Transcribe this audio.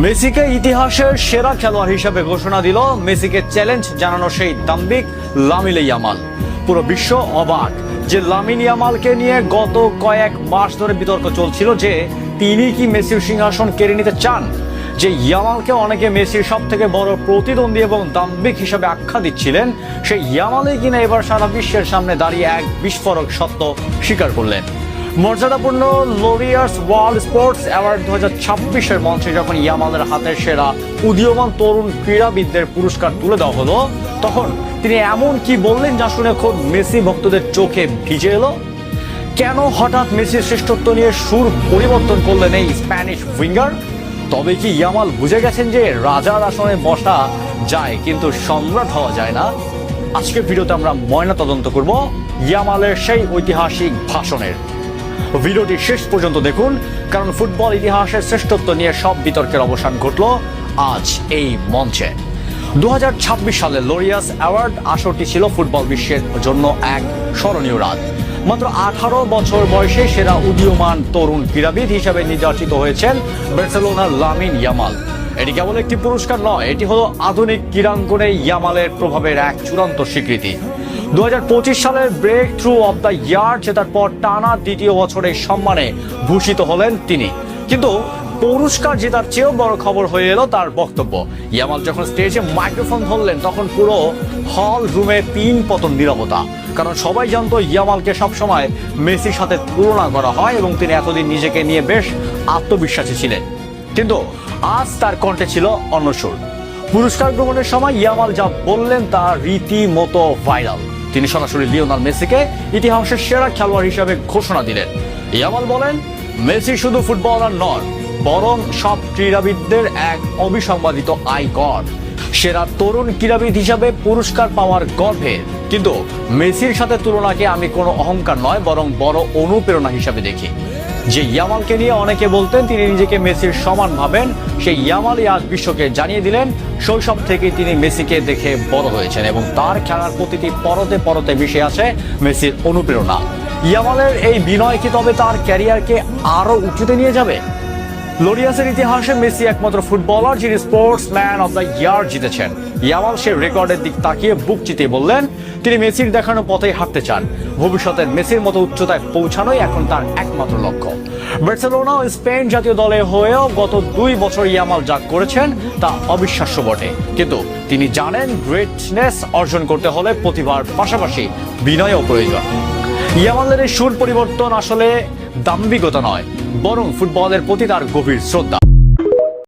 মেসিকে ইতিহাসের সেরা খেলোয়াড় হিসেবে ঘোষণা দিল মেসিকে চ্যালেঞ্জ জানানো সেই দাম্ভিক লামিন ইয়ামাল। পুরো বিশ্ব অবাক যে লামিন ইয়ামালকে নিয়ে গত কয়েক মাস ধরে বিতর্ক চলছিল যে তিনি কি মেসির সিংহাসন কেড়ে নিতে চান। যে ইয়ামালকে অনেকে মেসির সব থেকে বড় প্রতিদ্বন্দ্বী এবং দাম্ভিক হিসেবে আখ্যা দিচ্ছিলেন, সেই ইয়ামালই কিনা এবার সারা বিশ্বের সামনে দাঁড়িয়ে এক বিস্ফোরক সত্য স্বীকার করলেন। মর্যাদাপূর্ণ লরিয়ার্স ওয়ার্ল্ড স্পোর্টস অ্যাওয়ার্ড 2026-এর মঞ্চে যখন ইয়ামালের হাতের সেরা উদীয়মান তরুণ ক্রীড়াবিদদের পুরস্কার তুলে দেওয়া হলো, তখন তিনি এমন কি বললেন যা শুনে খোদ মেসি ভক্তদের চোখে ভিজে এলো। কেন হঠাৎ মেসির শ্রেষ্ঠত্ব নিয়ে সুর পরিবর্তন করলেন এই স্প্যানিশ উইঙ্গার? তবে কি ইয়ামাল বুঝে গেছেন যে রাজার আসনে বসা যায় কিন্তু সম্রাট হওয়া যায় না? আজকের ভিডিওতে আমরা ময়না তদন্ত করব ইয়ামালের সেই ঐতিহাসিক ভাষণের। ভিডিওটি শেষ পর্যন্ত দেখুন, কারণ ফুটবল ইতিহাসের শ্রেষ্ঠত্ব নিয়ে সব বিতর্কের অবসান ঘটল আজ এই মঞ্চে। 2026 সালে লরিয়াস অ্যাওয়ার্ড আসরটি ছিল ফুটবল বিশ্বের জন্য এক স্মরণীয় রাত। মাত্র 18 বছর বয়সে সেরা উদীয়মান তরুণ ক্রীড়াবিদ হিসেবে নির্বাচিত হয়েছেন বার্সেলোনার লামিন ইয়ামাল। এটি কেবল একটি পুরস্কার নয়, এটি হলো আধুনিক ক্রীড়াঙ্গনে ইয়ামালের প্রভাবের এক চূড়ান্ত স্বীকৃতি। 2025 সালের breakthrough of the year জেতার পর টানা দ্বিতীয় বছরের সম্মানে ভূষিত হলেন তিনি। কিন্তু পুরস্কার জেতার চেয়েও বড় খবর হয়ে এলো তার বক্তব্য। ইয়ামাল যখন স্টেজে মাইক্রোফোন ধরলেন তখন পুরো হল রুমে তিন পতন নীরবতা, কারণ সবাই জানতো ইয়ামালকে সবসময় মেসির সাথে তুলনা করা হয় এবং তিনি এতদিন নিজেকে নিয়ে বেশ আত্মবিশ্বাসী ছিলেন। কিন্তু আজ তার কণ্ঠে ছিল অন্য সুর। পুরস্কার গ্রহণের সময় ইয়ামাল যা বললেন তা রীতিমতো ভাইরাল। তিনি সরাসরি লিওনেল মেসিকে ইতিহাসের সেরা খেলোয়াড় হিসেবে ঘোষণা দিলেন। ইয়ামাল বলেন, মেসি শুধু ফুটবলার নন, বরং সব ক্রীড়াবিদদের এক অবিসংবাদিত আইকন। সেরা তরুণ ক্রীড়াবিদ হিসাবে পুরস্কার পাওয়ার গর্বে, কিন্তু মেসির সাথে তুলনাকে আমি কোনো অহংকার নয় বরং বড় অনুপ্রেরণা হিসাবে দেখি। যে ইয়ামালকে নিয়ে অনেকে বলতেন তিনি নিজেকে মেসির সমান ভাবেন, সেই ইয়ামালই আজ বিশ্বকে জানিয়ে দিলেন শৈশব থেকেই তিনি মেসিকে দেখে বড় হয়েছেন এবং তার খেলার প্রতিটি পরতে পরতে মিশে আছে মেসির অনুপ্রেরণা। ইয়ামালের এই বিনয় কি তবে তার ক্যারিয়ারকে আরো উঁচুতে নিয়ে যাবে? লরিয়াসের ইতিহাসে মেসি একমাত্র ফুটবলার যিনি স্পোর্টস ম্যান অব দ্য ইয়ার জিতেছেন। ইয়ামাল সে রেকর্ডের দিক তাকিয়ে বুক চিতিয়ে বললেন তিনি মেসির দেখানো পথেই হাঁটতে চান। ভবিষ্যতের মেসির মতো উচ্চতায় পৌঁছানোই এখন তার একমাত্র লক্ষ্য। বার্সেলোনা ও স্পেন জাতীয় দলে হয়েও গত 2 বছর ইয়ামাল যা করেছেন তা অবিশ্বাস্য বটে, কিন্তু তিনি জানেন গ্রেটনেস অর্জন করতে হলে প্রতিভার পাশাপাশি বিনয়ও প্রয়োজন। ইয়ামালের এই সুর পরিবর্তন আসলে দাম্ভিকতা নয়, বরং ফুটবলের প্রতি তার গভীর শ্রদ্ধা।